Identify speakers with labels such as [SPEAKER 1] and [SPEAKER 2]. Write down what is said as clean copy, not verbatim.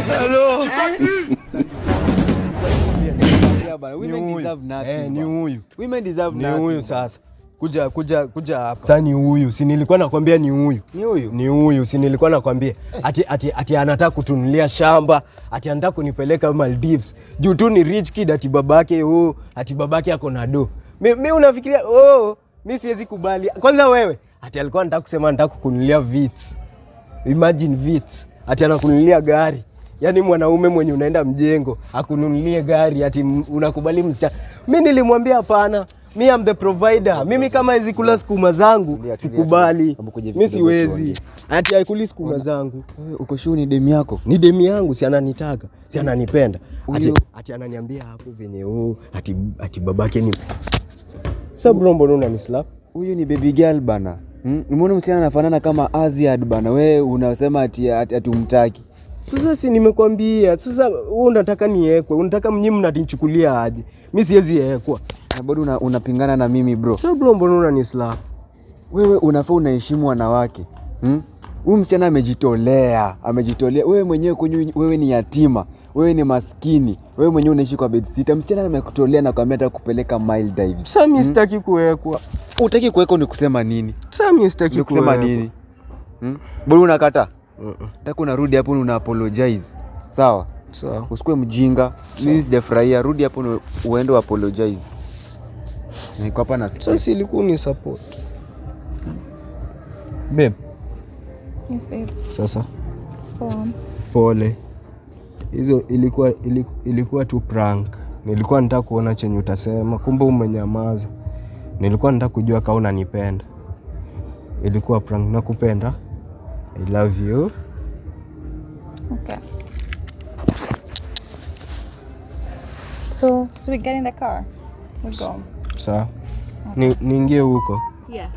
[SPEAKER 1] Hello.
[SPEAKER 2] Women deserve nothing.
[SPEAKER 1] Ni huyu.
[SPEAKER 2] Women deserve nothing.
[SPEAKER 1] Ni huyu sasa. Kuja hapa. Sasa ni huyu. Si nilikuwa nakwambia ni huyu. Ni huyu. Si nilikuwa nakwambia. Ati anataka kutunulia shamba, ati anataka kunipeleka Maldives. Juu tu ni rich kid ati babake ati babake ako na do. Mimi unafikiria mimi siwezi kubali. Kwanza wewe, ati alikuwa anataka kusema anataka kukunulia Vitz. Imagine Vitz. Ati anakunulia gari. Yaani mwanaume mwenye unaenda mjengo akununulie gari ati unakubali msichana. Mimi nilimwambia hapana. Me am the provider. Mimi kama hizi kula sukuma zangu sikubali. Mimi siwezi. Ati haikuli sukuma zangu.
[SPEAKER 2] Uko sure ni demu yako?
[SPEAKER 1] Ni demu yangu, si ananitaka, si ananipenda. Ati ananiambia hapo venye ati babake ni. Sasa bro, mbona unanislap?
[SPEAKER 2] Huyu ni baby girl bana. Umeona msichana anafanana kama Aziad bana. Wewe unasema ati umtaki.
[SPEAKER 1] Sasa si nimekwambia. Sasa wewe unataka niekwe, unataka mnyimi mnanichukulia aje? Mimi siwezi ekwa.
[SPEAKER 2] Na bado unapingana na mimi bro.
[SPEAKER 1] Sasa bro, mbona unanislap?
[SPEAKER 2] Wewe unafaa unaheshimu wanawake. Huyu msichana amejitolea. Wewe mwenyewe wewe ni yatima. Wewe ni maskini. Wewe mwenyewe unaishi kwa bed sitter. Msichana amekutolea na kwambia kukupeleka mile dives.
[SPEAKER 1] Sasa mimi sitaki kuwekwa.
[SPEAKER 2] Utaki kuwekwa ni kusema nini?
[SPEAKER 1] Sasa mimi sitaki
[SPEAKER 2] kusema nini? Bado unakataa? Nataka unarudi hapo una apologize. Sawa?
[SPEAKER 1] Sawa.
[SPEAKER 2] Usikue mjinga. Mimi sijafurahia. Rudi hapo uende apologize. Niko hapa nasikia.
[SPEAKER 1] Sasa ilikuwa ni support. Babe.
[SPEAKER 3] Yes babe.
[SPEAKER 1] Sasa. Pole. Hizo ilikuwa tu prank. Nilikuwa nataka kuona chenye utasema, kumbe umenyamaza. Nilikuwa nataka kujua kama unanipenda. Ilikuwa prank. Nakupenda. I love you.
[SPEAKER 3] Okay. So we get in the car. We go.
[SPEAKER 1] Sawa. Niingie huko.
[SPEAKER 3] Yeah.